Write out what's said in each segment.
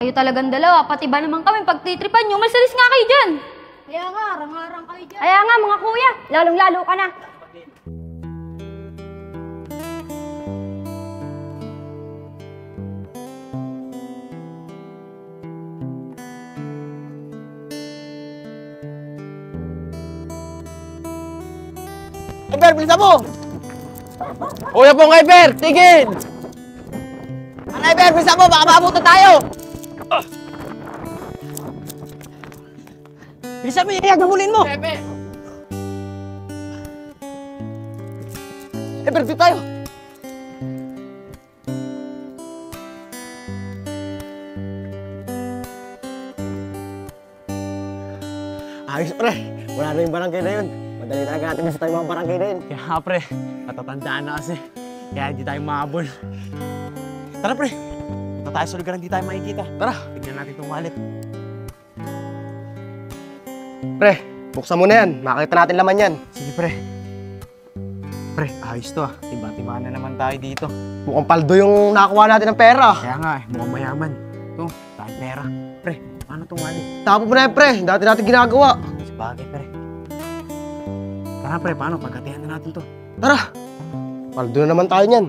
Kayo talagang dalawa, pati ba naman kami pagtitripan nyo? Masalis nga kayo dyan! Kaya nga, arang-arang kayo dyan. Kaya nga mga kuya, lalong-lalo ka na. Ever, bilisan mo! Kuya pong Ever, tigil! Ano Ever, bilisan mo, baka maabutan tayo! Bilisan mo, Yayag, nabulin mo! Ever! Ever, dito tayo! Ayos, pre. Wala na yung barangay na yun. Madali talaga natin basta tayo mga barangay na yun. Kaya nga, pre. Natatandaan na kasi. Kaya hindi tayo mahabol. Tara, pre. Punta tayo sa lugar na hindi tayo makikita. Tara, tignan natin itong wallet. Pre, buksan mo na yan. Makakita natin laman yan. Sige, pre. Pre, ayos to ah. Tiba-tiba na naman tayo dito. Mukhang paldo yung nakakuha natin ng pera. Kaya nga, mukhang mayaman. Ito, tayo pera. Pre, paano itong wallet? Tapo mo na yan, pre. Dati natin ginagawa. Sabagay, pre. Tara, pre, paano? Pagkatihan na natin to. Tara. Paldo na naman tayo niyan.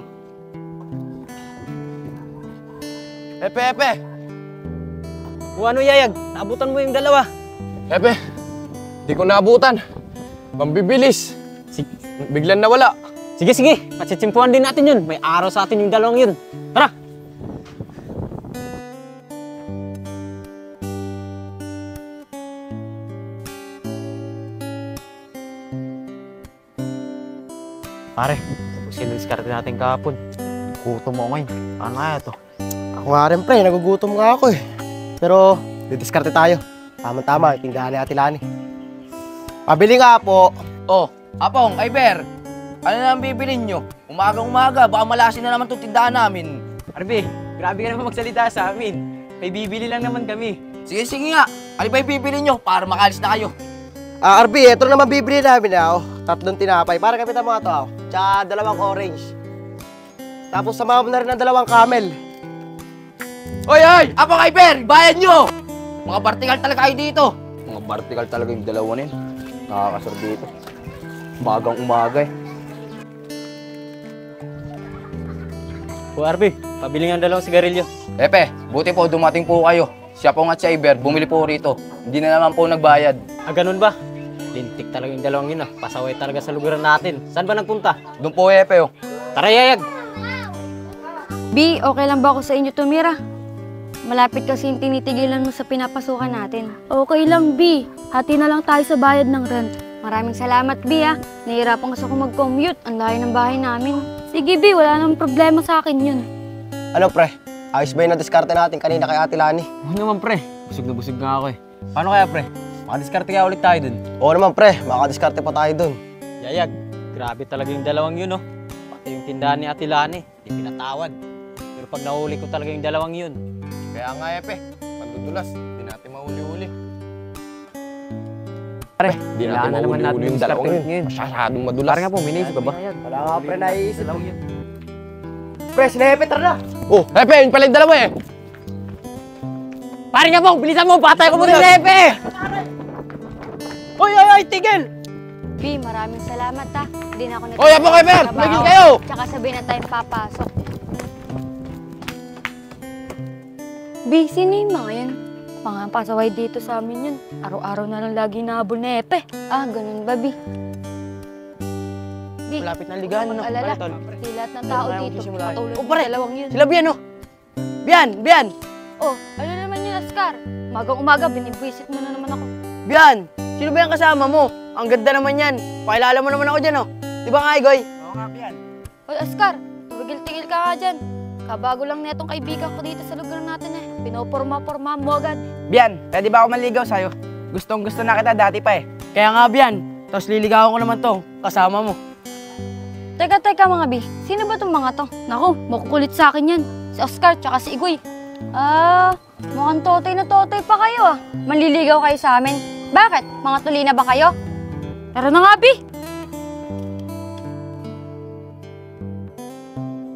Epe! Kung ano, Yayag? Naabutan mo yung dalawa. Epe, di ko naabutan. Mambibilis. Biglang nawala. Sige. Patsitsimpuan din natin yun. May araw sa atin yung dalawang yun. Tara! Pare, tapos sinadiskarte natin kahapon. Gutom mo ngayon. Paano kaya to? Ako nga rin, pre. Nagugutom nga ako eh. Pero, didiskarte tayo. Tama-tama, itindahan ni Ate Lani. Pabili nga po. Oh, Apong, Ever, ano na ang bibilin nyo? Umagang-umaga, baka malasin na naman itong tindahan namin. Arbe, grabe ka naman magsalita sa amin. May bibili lang naman kami. Sige nga, ano ba yung bibilin nyo para makalis na kayo? RB, ito naman bibili namin na. 3 tinapay. Para kapitan mga to. Tsaka 2 orange. Tapos samahan mo na rin ng 2 camel. Oy! Apong, Ever, bayad nyo! Mga vertical talaga kayo dito. Mga vertical talaga yung dalawa na yun. Nakakasar dito. Umagang-umaga eh. O Arbe, pabili nga 2 sigarilyo. Epe, buti po dumating po kayo. Siya po nga si Ever, bumili po rito. Hindi na naman po nagbayad. Ah, ganun ba? Lintik talaga yung dalawang yun ah. Pasaway talaga sa lugar natin. Saan ba nagpunta? Doon po, Epe, oh. Tara, Yayag! B, okay lang ba ako sa inyo tumira? Malapit kasi yung tinitigilan mo sa pinapasukan natin. Okay lang, B. Hati na lang tayo sa bayad ng rent. Maraming salamat, B, ah. Nahihirapan kasi ako mag-commute. Ang layo ng bahay namin. Sige, B. Wala namang problema sa akin yun. Ano, pre? Ayos ba yung na-diskarte natin kanina kay Ate Lani? Oo naman, pre. Busog na busog nga ako eh. Paano kaya, pre? Makadiskarte kaya ulit tayo dun. Oo naman, pre. Makadiskarte pa tayo dun. Yayag, grabe talaga yung dalawang yun, oh. Pati yung tindahan ni Ate Lani, di pinatawad. Pero pag nahuli ko talaga yung dalawang yun. Kaya nga, Epe, pagdudulas, di natin mahuli-huli. Pare, Di natin mahuli-huli yung dalawang yun. Masyadong madulas. Pare nga po, may naisip ka ba? Wala nga, pre. Naiisip. Pre, sinepe, tara na. Oh, Epe, yun pala yung dalawa eh. Pare nga po, bilisan mo, patay ko mo rin, Lepe! Oy, tigil! B, maraming salamat, ah. Hindi na ako Oy, Apong Ever! Tumigil kayo! Tsaka sabihin na tayong papasok. B, sino yung mga yan? Mga pasaway dito sa amin yun. Araw-araw na lang lagi nahabol na Epe. Ah, ganun ba, B? B, Malapit na ligahan, ano? mag-alala. Tol. Di lahat ng tao Wala akong dito. sisimula. Patulad Oh, ng pare! dalawang yun. Sila Bian, oh! Bian! Oh, ano naman yun, Oscar? Umagang-umaga, binibwisit mo na naman ako. Bian! Sino ba yung kasama mo? Ang ganda naman yan. Pakilala mo naman ako dyan, oh. Di ba nga, Igoy? Oo nga, Bian. Hoy, Oscar, tumigil-tigil ka nga dyan. Kabago lang na itong kaibigan ko dito sa lugar natin eh. Pinoporma-porma mo agad. Bian, pwede ba ako manligaw sa'yo? Gustong-gusto na kita dati pa eh. Kaya nga, Bian. Tapos liligawan ko naman to, kasama mo. Teka mga B, sino ba itong mga to? Naku, makukulit sa akin yan. Si Oscar tsaka si Igoy. Mukhang totoy na totoy pa kayo ah. Manliligaw kayo sa amin. Bakit? Mga tuli na ba kayo? Tara na nga, B.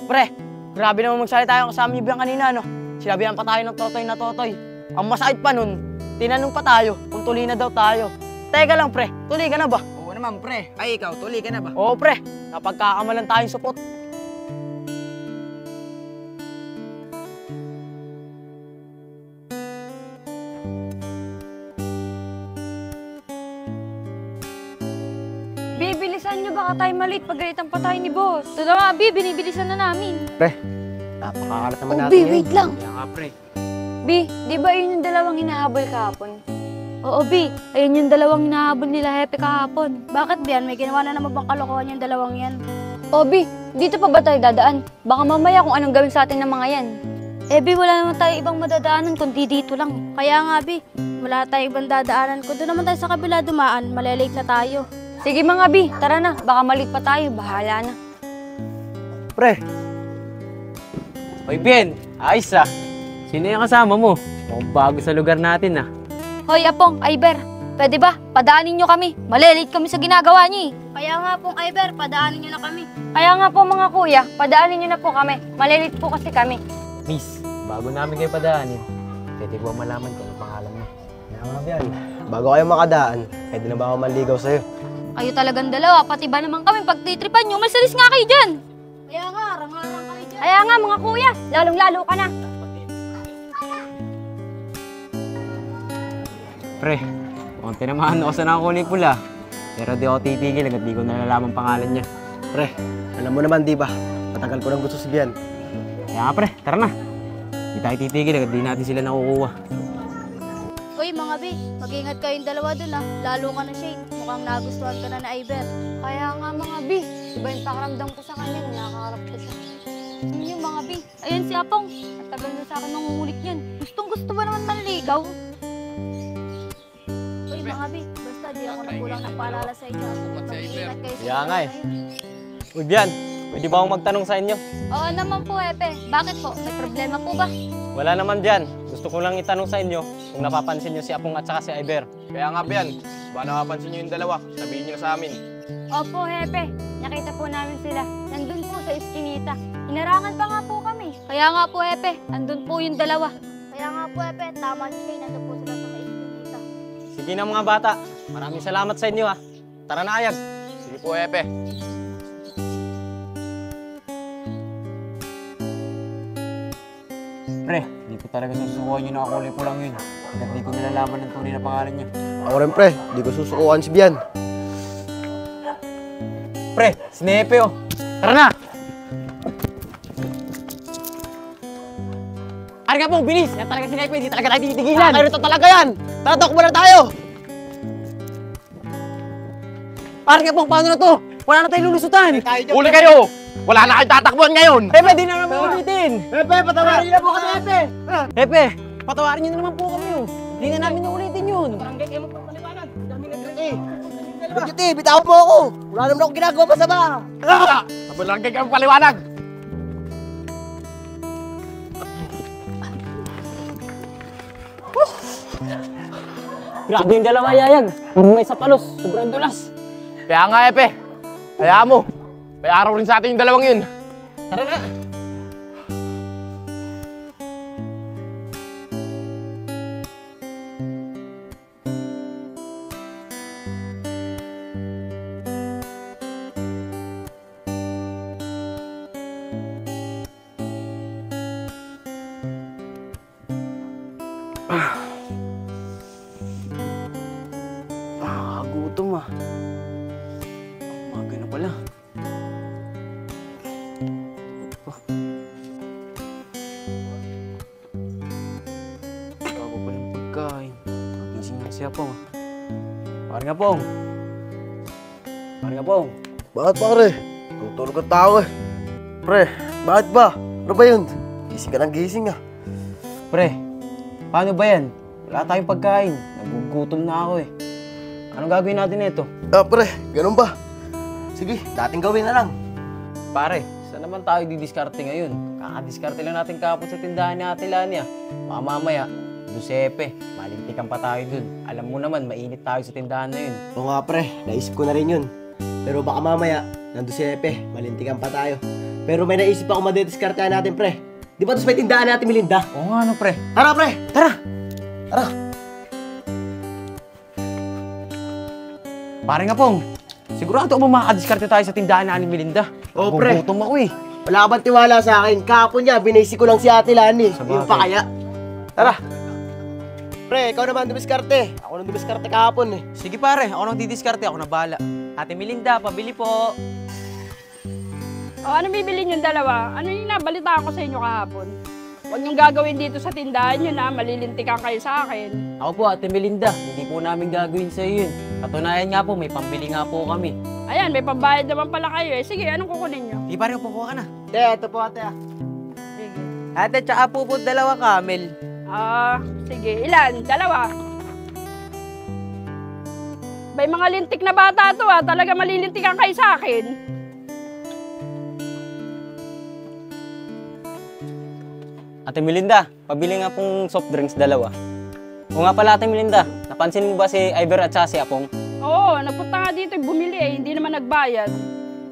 Pre, grabe naman magsalita yung kasama niyo Bian kanina, no? sinabihan pa tayo ng totoy na totoy. Ang masakit pa nun, tinanong pa tayo kung tuloy na daw tayo. Teka lang pre, tuloy ka na ba? Oo naman, pre. Ay, ikaw, tuloy ka na ba? Oo pre, napagkakamalan tayong supot. Bibilisan nyo, baka tayo malit. Pagalitan pa tayo ni boss. Ito na nga, Bi, binibilisan na namin. Napakahalat naman Oh, natin Bi, yun. wait lang. Kaya nga, pre. Bi, di ba yun yung dalawang hinahabol kahapon? Oo, Bi. Ayun yung dalawang hinahabol nila Hepe kahapon. Bakit, Bian? May ginawa na naman bang kalokohan yung dalawang yan? O, Bi, dito pa ba tayo dadaan? Baka mamaya kung anong gawin sa atin ng mga yan. Eh, Bi, wala naman tayo ibang madadaanan kundi dito lang. Kaya nga, Bi. Wala tayong ibang dadaanan. Kung doon naman tayo sa kabila dumaan, malilate na tayo. Sige mga Bi, tara na. Baka malit pa tayo. Bahala na. Pre, Hoy, Ben, ayos ah. Sino yung kasama mo? Mukhang bago sa lugar natin ah. Hoy, Apong, Iber. Pwede ba? Padaanin nyo kami. Malilate kami sa ginagawa nyo eh. Kaya nga pong, Iber, padaanin nyo na kami. Kaya nga po mga kuya, padaanin nyo na po kami. Malilate po kasi kami. Miss, bago namin kayo padaanin, pwede ba malaman kung ano pangalan mo? kaya nga yan. Bago kayo makadaan, pwede na ba ako manligaw sa'yo? Kayo talagang dalawa, pati ba naman kami pagtitripan nyo? Masalis nga kayo dyan. Kaya nga, arang-arang kayo dyan. Kaya nga mga kuya, lalong-lalo ka na. Pre, mukhang tinamahan ako sa nakakulay pula. Pero di ako titigil hanggat di ko nalalaman pangalan niya. Pre, alam mo naman di ba? Matagal ko nang gusto si Bian. Kaya nga pre, tara na. Di tayo titigil hanggat di natin sila nakukuha. Uy, mga Bi, mag-ingat kayong dalawa dun ah. Lalo ka na, Shane. Mukhang nagustuhan ka na na Iber. Kaya nga mga Bi, iba yung pakiramdam ko sa kanya nung nakaharap ko siya. Yun yung mga Bi. Ayan si Apong, at tagal na sa akin nangungulit yan. Gustong gusto ba naman manligaw? Uy, mga Bi, basta di ako nakulang ng paalala sa inyo. Mag-ingat kayo sa Kaya nga eh. ngayon. Uy, Bian, pwede ba akong magtanong sa inyo? Oo naman po, Epe. Bakit po? May problema po ba? Wala naman dyan. Gusto ko lang itanong sa inyo kung napapansin nyo si Apong at saka si Iber. Kaya nga, Bian, baka nakapansin nyo yung dalawa. Sabihin nyo sa amin. Opo, Hepe. Nakita po namin sila. Nandun po sa iskinita. Hinarangan pa nga po kami. Kaya nga po, Hepe. Nandun po yung dalawa. Kaya nga po, Epe, tama si Shane. Nandun po sila sa may iskinita. Sige na mga bata. Maraming salamat sa inyo ha. Tara na, Ayag. Sige po, Epe. Pre, di ko talaga susukuhan yung nakakulay po lang yun. Hanggat di ko nalalaman ng tunay na pangalan niya. Ako rin pre, di ko susukuan si Bian. Pre, si Nepe oh. Tara na! Ari nga po, bilis! Yan talaga si Nepe, di talaga tayo titigilan! Kayo na talaga yan! Tatakbo na tayo! Ari nga po, paano na to? Wala na tayong lulusutan! Uli kayo! Wala na kayong tatakbuhan ngayon! Pepe, di na naman ulitin! Pepe, patawarin niyo na po kami, Pepe! Pepe, patawarin niyo na naman po kami oh. Di na namin ulitin yun. Budget bitaw mo ako! Wala naman ako ginagawa masama! Sabon lang kayo paliwanag! Grabe yung dalawa, Yayag. Puro may sapalos, sobrang dulas. Kaya nga, Epe. Kaya mo. May araw rin sa atin yung dalawang yun. Tara na! Gutom ah. Umaga na pala. Bago pa ng pagkain. Gising na siya Pong. Pare nga Pong. Pare nga Pong. Bakit pare? Tutulog ang tao eh. Pre, bakit ba? Ano ba yun? Gising ka ng gising ah. Pre, paano ba yan? Wala tayong pagkain. Nagugutom na ako eh. Anong gagawin natin nito? Ah pre, ganun ba? Sige, dating gawin na lang. Pare, saan naman tayo didiskarte ngayon? Kakadiskarte lang natin kapon sa tindahan ni Ate Lania. Mamaya, Giuseppe, malintikan pa tayo dun. Alam mo naman, mainit tayo sa tindahan na yun. Oo nga pre, naisip ko na rin yun. Pero baka mamaya, nandun si Epe, malintikan pa tayo. Pero may naisip ako madidiskartehan natin pre. Di ba ito may tindahan natin, Melinda? Oo nga, ano, pre. Tara, pre! Tara! Tara! Pare nga, Pong. Sigurado ako makakadiskarte tayo sa tindahan ni Melinda. Oo, pre. Gugutom ako eh. Wala ka bang tiwala sa akin? Kahapon niya, binisi ko lang si Ate Lani. Yung pa kaya. Tara! Pre, ikaw naman dumiskarte. Ako nang dumiskarte kahapon eh. Sige pare, ako nang didiskarte, ako na bahala. Ate Melinda, pabili po. O, ano bibili niyong dalawa? Ano yung nabalitaan ko sa inyo kahapon? Huwag niyong gagawin dito sa tindahan niyo na malilintikan kayo sa akin. Ako po, Ate Melinda, hindi po namin gagawin sa iyo yun. Katunayan nga po, may pambili nga po kami. Ayan, may pambayad naman pala kayo eh. Sige, anong kukunin niyo? Di pare, pukuha ka na. Ate, ito po ate ah. Ate, tsaka po dalawa camel. Sige. Ilan? Dalawa. May mga lintik na bata to talaga malilintikan kayo sa akin. Ate Melinda, pabili nga pong soft drinks dalawa. O nga pala Ate Melinda, napansin mo ba si Iver at saka si Apong? Oo, nagpunta nga dito bumili hindi naman nagbayad.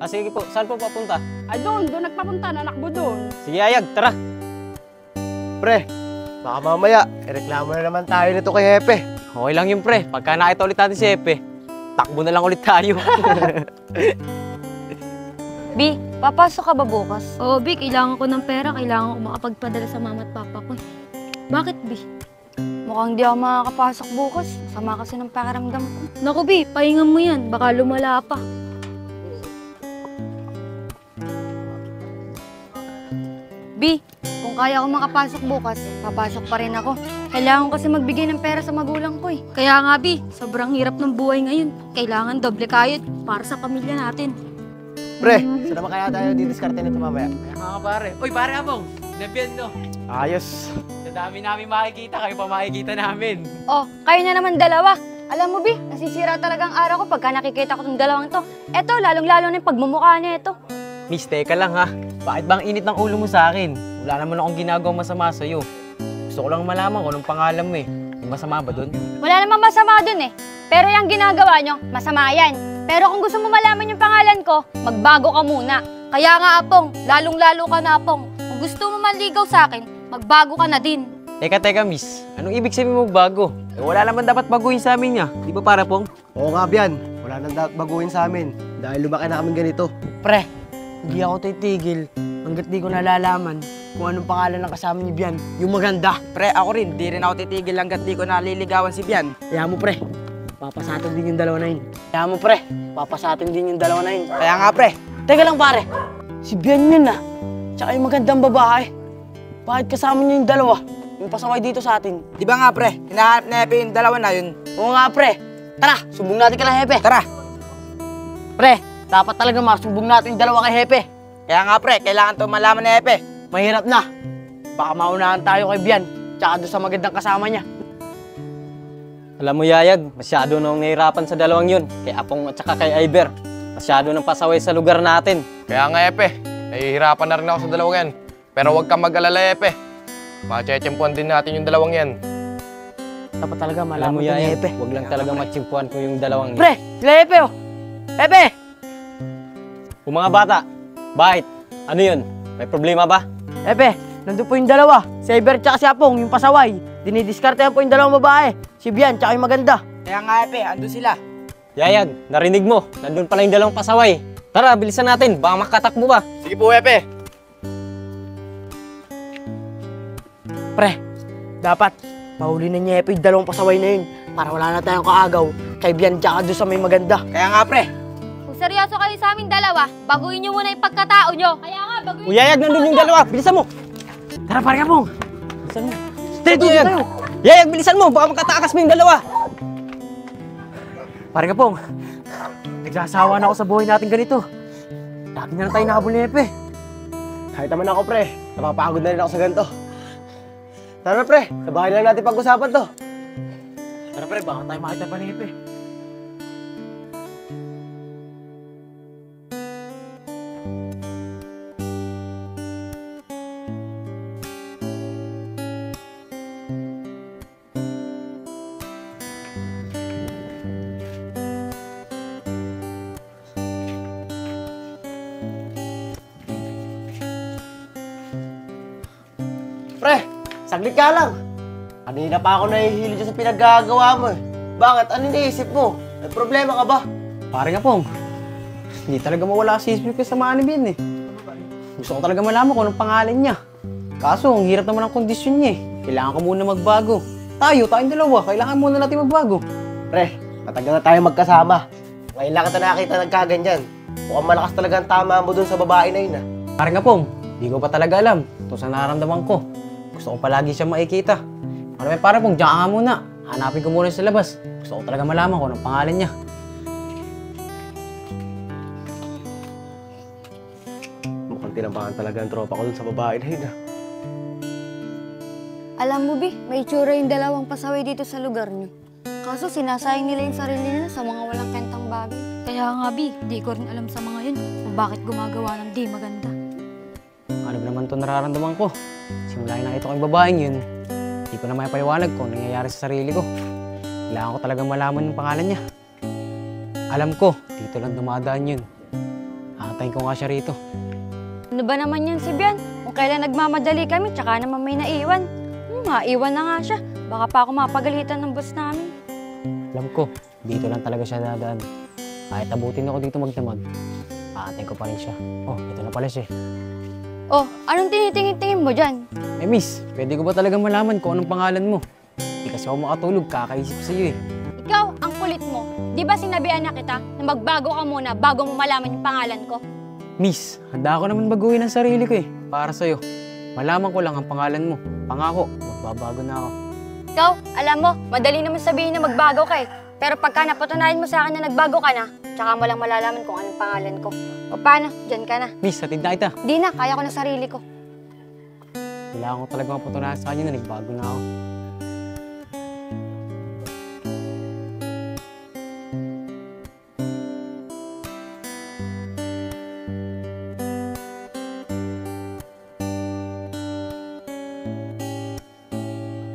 Sige po, saan po papunta? Doon nagpapunta, nanakbo doon. Sige Ayag, tara! Pre, baka mamaya, reklamo na naman tayo nito kay Hepe. Okay lang yun, pre. Pagka nakita ulit natin si Epe, takbo na lang ulit tayo. Bi, papasok ka ba bukas? Oo, Bi, kailangan ko ng pera. Kailangan ko makapagpadala sa mama at papa ko. Bakit, Bi? Mukhang di ako makakapasok bukas. Sama kasi ng pakiramdam ko. Naku, Bi, pahingan mo yan. Baka lumala pa. Bi, kung kaya ko makapasok bukas, papasok pa rin ako. Kailangan ko kasi magbigay ng pera sa magulang ko eh. Kaya nga, Bi, sobrang hirap ng buhay ngayon. Kailangan doble kayod para sa pamilya natin. Pre, saan naman kaya tayo didiskarte nito mamaya? Mga pare. Uy, pare Apong. Nebian, no? Ayos. Sa dami namin makikita, kayo pa makikita namin. Oh, kayo na naman dalawa. Alam mo, Bi, nasisira talaga ang araw ko pagka nakikita ko tong dalawang to. Eto, lalong-lalo na yung pagmumukha niya ito. Miss, teka lang ha. Bakit bang init ng ulo mo sa akin? Wala naman akong ginagawang masama sa'yo. Gusto ko lang malaman kung anong pangalan mo eh. May masama ba dun? Wala namang masama dun eh. Pero yung ginagawa nyo, masama yan. Pero kung gusto mo malaman yung pangalan ko, magbago ka muna. Kaya nga, Apong, lalong-lalo ka na, Apong. Kung gusto mo manligaw sa akin, magbago ka na din. Teka, miss. Anong ibig sabihin mo magbago? Wala naman dapat baguhin sa amin niya. Di ba para Pong? Oo nga, Bian. Wala nang dapat baguhin sa amin. Dahil lumaki na kami ganito. Pre, hindi ako titigil hanggat di ko nalalaman kung anong pangalan ng kasama ni Bian. Yung maganda. Pre, ako rin. Di rin ako titigil hanggat di ko naliligawan si Bian. Kaya mo, pre. Papasatin din yung dalawa na yun. Kaya mo, pre. Papasatin din yung dalawa na yun. Kaya nga, pre. Teka lang, pare. Si Bian yun Tsaka yung magandang babae. Bakit kasama niyo yung dalawa? Yung pasaway dito sa atin. Di ba nga, pre? Hinahanap na Hepe yung dalawa na yun. Oo nga, pre. Tara, sumbong natin kay Hepe. Tara. Pre, dapat talaga masumbong natin yung dalawa kay Hepe. Kaya nga, pre, kailangan to malaman ni Hepe. Mahirap na. Baka maunahan tayo kay Bian. Tsaka doon sa magandang kasama niya. Alam mo Yayag, masyado nang nahihirapan sa dalawang yun. Kay Apong at saka kay Iver. Masyado nang pasaway sa lugar natin. Kaya nga, Epe, nahihirapan na rin ako sa dalawang yan. Pero huwag kang mag-alala, Epe. Machechempuan din natin yung dalawang yan. Dapat talaga Alam malaman mo to ni Yayag, Hepe. huwag lang talaga matsimpuan ko yung dalawang yun. Pre, sila Hepe, oh. Hepe! Kung mga bata, bakit? Ano yun? May problema ba? Hepe, nandun po yung dalawa. Si Iver tsaka si Apong, yung pasaway. Dinidiskartehan po yung dalawang babae. Si Bian tsaka yung maganda. Kaya nga, Hepe, andun sila. Yayag, narinig mo. Nandun pala yung dalawang pasaway. Tara, bilisan natin. Baka makatakbo ba? Sige po, Epe. Pre, dapat mahuli na niya Hepe yung dalawang pasaway na yun para wala na tayong kaagaw kay Bian tsaka doon sa may maganda. Kaya nga, pre. Kung seryoso kayo sa aming dalawa, baguhin nyo muna yung pagkatao nyo. Kaya nga, baguhin O Yayag, nandun yung dalawa. Bilisan mo. Tara, pare Apong. Bilisan mo. Dito Yayag. tayo. Yayag, bilisan mo. Baka makatakas mo yung dalawa. Pare Apong, nagsasawa na ako sa buhay natin ganito. Lagi na lang tayo nakahabol ni Hepe. Kahit naman ako, pre. Napapagod na rin ako sa ganito. Tara, pre. Sa bahay lang natin pag-usapan to. Tara, pre, baka tayo makita pa ni Hepe. saglit ka lang. Kanina pa ako nahihilo dyan sa pinaggagawa mo eh. Bakit? Ano iniisip mo? May problema ka ba? Pare nga pong, hindi talaga mawala si isip ko sa mga ni Ben eh. Gusto ko talaga malaman kung anong pangalan niya. Kaso, ang hirap naman ang kondisyon niya eh. Kailangan ko muna magbago. Tayong dalawa, kailangan muna natin magbago. Pre, matagal na tayo magkasama. Ngayon lang kita nakakita nagkaganyan. Mukhang malakas talaga ang tama mo dun sa babae na yun ah. Pare nga pong, di ko pa talaga alam kung saan nararamdaman ko. Gusto ko palagi siya makikita. Ano may pare pong, diyan ka muna. Hanapin ko muna sa labas. Gusto ko talaga malaman kung anong pangalan niya. Mukhang tinambahan talaga ang tropa ko dun sa babae na yun ah. Alam mo, Bi, may itsura yung dalawang pasaway dito sa lugar niyo. Kaso sinasayang nila yung sarili nila sa mga walang kentang bagay. Kaya nga, Bi, di ko rin alam sa mga yun kung bakit gumagawa ng di maganda. Ano ba naman ito nararamdaman ko? Simula yung nakita ko yung babaeng yun, di ko na may paliwanag kung nangyayari sa sarili ko. Kailangan ko talagang malaman yung pangalan niya. Alam ko, dito lang dumadaan yun. Aantayin ko nga siya rito. Ano ba naman yan si Bian? Kung kailan nagmamadali kami, tsaka naman may naiwan. Maiwan na nga siya. Baka pa ako mapagalitan ng boss namin. Alam ko, dito lang talaga siya dadaan. Kahit abutin ako dito magdamag, aantayin ko pa rin siya. Oh, ito na pala siya. Oh, anong tinitingin-tingin mo dyan? Eh miss, pwede ko ba talaga malaman kung anong pangalan mo? Di kasi ako makatulog, kakaisip sa iyo eh. Ikaw, ang kulit mo. Di ba sinabihan na kita na magbago ka muna bago mo malaman yung pangalan ko? Miss, handa ako naman baguhin ang sarili ko eh, para sa'yo. Malaman ko lang ang pangalan mo. Pangako, magbabago na ako. Ikaw, alam mo, madali naman sabihin na magbago ka eh. Pero pagka napatunayan mo sa akin na nagbago ka na, tsaka mo lang malalaman kung anong pangalan ko. O paano? Diyan ka na. Miss, hatid na kita. Di na, kaya ko na sarili ko. Kailangan ko talaga mapatunayan sa kanya na nagbago na ako.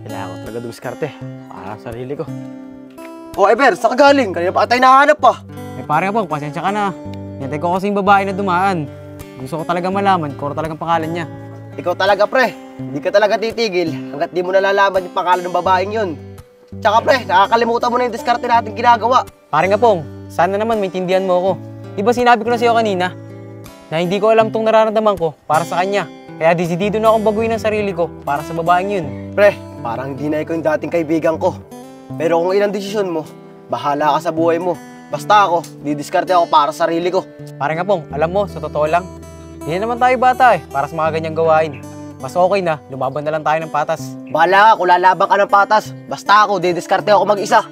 Kailangan ko talaga dumiskarte para sa sarili ko. Oh, Eber, saan ka galing? Kanina pa tayo nahanap pa. Eh pare po, pasensya ka na. Hintay ko kasi yung babae na dumaan. Gusto ko talaga malaman kung ano talagang pangalan niya. Ikaw talaga, pre. Hindi ka talaga titigil hanggat di mo nalalaman yung pangalan ng babaeng yun. Tsaka, pre, nakakalimutan mo na yung diskarte natin ginagawa. Pare nga pong, sana naman maintindihan mo ako. Di ba sinabi ko na sa'yo kanina na hindi ko alam tong nararamdaman ko para sa kanya. Kaya desidido na akong baguhin ang sarili ko para sa babaeng yun. Pre, parang hindi na ikaw yung dating kaibigan ko. Pero kung ilang desisyon mo, bahala ka sa buhay mo. Basta ako, didiskarte ako para sa sarili ko. Pare nga pong, alam mo, sa totoo lang, hindi naman tayo bata eh, para sa mga ganyang gawain. Mas okay na, lumaban na lang tayo ng patas. Bahala ka kung lalaban ka ng patas. Basta ako, didiskarte ako mag-isa.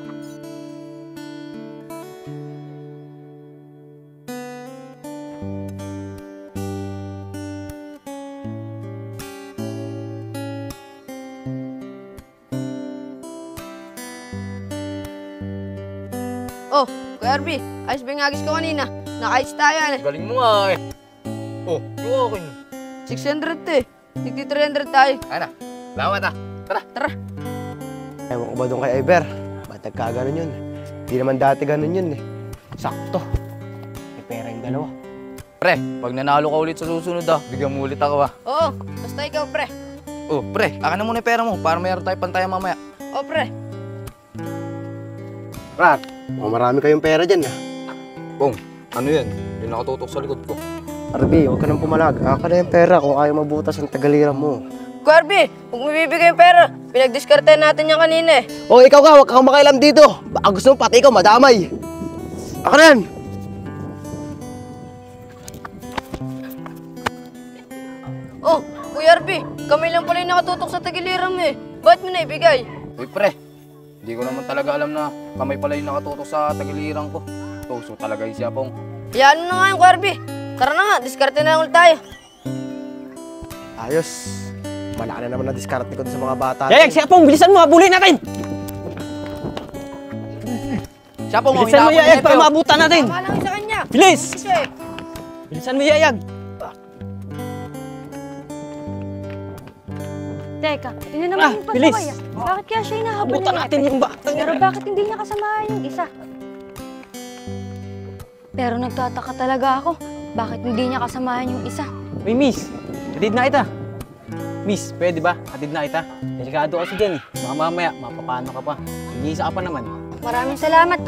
Oh, Kuya Arby, ayos ba yung agis ko kanina? Nakaayos tayo yan eh. Galing mo nga eh. Oh, yung okay. 600 eh. Tigti 300 tayo. Ano? Salamat ah. Tara. Ewan ko ba doon kay Eber? Ba't nagkaganon yun? Hindi naman dati ganon yun eh. Sakto. May pera yung dalawa. Pre, pag nanalo ka ulit sa susunod ah, bigyan mo ulit ako ah. Oo, basta ikaw pre. Oh, pre, akin na muna yung pera mo para mayroon tayo pantayan mamaya. Oh pre. Rat, marami kayong pera dyan ah. Bong, ano yan? Yung nakatutok sa likod ko. Arby, huwag ka nang pumalag. Aka na yung pera kung ayaw mabutas ang tagaliran mo. Kuya Arby, huwag mo bibigay yung pera. Pinagdiskartehan natin yan kanina eh. O ikaw ka, huwag kang makailam dito. Baka gusto mo pati ikaw madamay. Aka na yan. Oh, Kuya Arby, kamay lang pala yung nakatutok sa tagiliran mo eh. Ba't mo na ibigay? Uy pre, hindi ko naman talaga alam na kamay pala yung nakatutok sa tagiliran ko. Tuso talaga yung siya pong. Yan na nga yung Kuya Arby. Tara na nga, diskarte na lang ulit tayo. Ayos. Malaki na naman na diskarte ko sa mga bata. Yayag, siya pong, bilisan mo, habulin natin! Siya pong, Bilisan mo, Yayag, para maabutan natin! Tama lang sa kanya. Bilis! Kasi, Bilisan mo, Yayag! Teka, tingnan naman yung bilis. pasaway ah. Bakit kaya siya hinahabol Abutan ni natin Epe? yung bata. Pero bakit hindi niya kasamahan yung isa? Pero nagtataka talaga ako. Bakit hindi niya kasamahan yung isa? Uy, miss, hatid na kita. Miss, pwede ba? Hatid na kita. Delikado kasi dyan eh. Baka mamaya, mapapano ka pa. Nag-iisa ka pa naman. Maraming salamat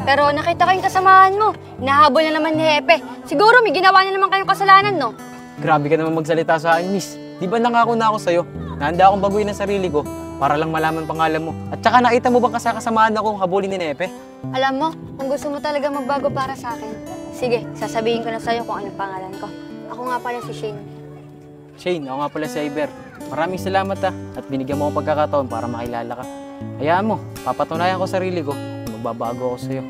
Pero nakita ko yung kasamahan mo. Nahabol na naman ni Hepe. Siguro may ginawa na naman kayong kasalanan, no? Grabe ka naman magsalita sa akin, Miss. Di ba nangako na ako sa'yo? Nahanda akong baguhin ang sarili ko para lang malaman pangalan mo. At saka nakita mo bang kasamahan akong habulin ni Nepe? Alam mo, kung gusto mo talaga magbago para sa akin, sige, sasabihin ko na sa'yo kung anong pangalan ko. Ako nga pala si Shane. Shane, ako nga pala si Iber. Maraming salamat at binigyan mo akong pagkakataon para makilala ka. Hayaan mo, papatunayan ko sarili ko. Magbabago ako sa'yo.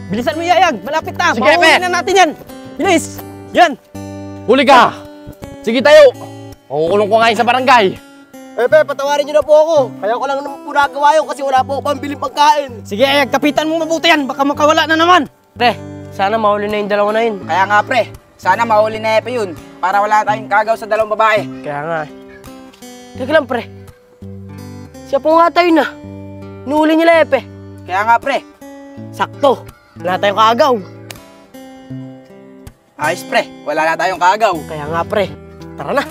Bilisan mo, Yayag! Malapit na! Sige, Mahuhuli Pe! na natin yan! Bilis! Yan! Huli ka! Sige tayo! Makukulong ko ngayon sa barangay. Pepe, patawarin niyo na po ako. Kaya ko lang naman po nagawa yun kasi wala po ako pambiling pagkain. Sige, Yayag! Kapitan mo mabuti yan! Baka makawala na naman! Pre, sana mahuli na yung dalawa na yun. Kaya nga pre, sana mahuli na Epe yun para wala tayong kagaw sa dalawang babae. Kaya nga. Teka lang pre. Siya po nga tayo na. Nuhuli nila Epe. Kaya nga pre, Sakto. Wala tayong kaagaw. ayos pre, wala na tayong kagaw. Kaya nga pre. Tara na.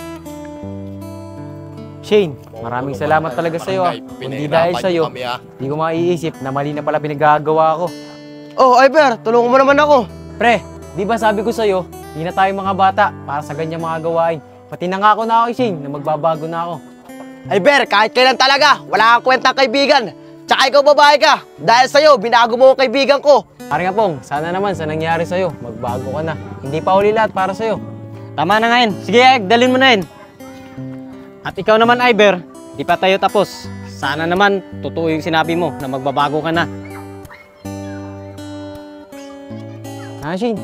Shane, maraming salamat talaga sa'yo. Hindi dahil sa'yo, hindi ko maiisip na mali na pala pinagagawa ko. Oh, Iber, tulungan mo naman ako. Pre, di ba sabi ko sa'yo, hindi na tayo mga bata para sa ganyang mga gawain. Pati nangako na ako, Shane, na magbabago na ako. Iber, kahit kailan talaga, wala kang kwentang kaibigan. Tsaka ikaw babae ka. Dahil sa'yo, binago mo ang kaibigan ko. Pare nga pong, sana naman sa nangyari sa'yo, magbago ka na. Hindi pa huli lahat para sa'yo. Tama na nga yun. Sige, Yayag, dalhin mo na yun. At ikaw naman, Iber, di pa tayo tapos. Sana naman, totoo yung sinabi mo na magbabago ka na. Shane,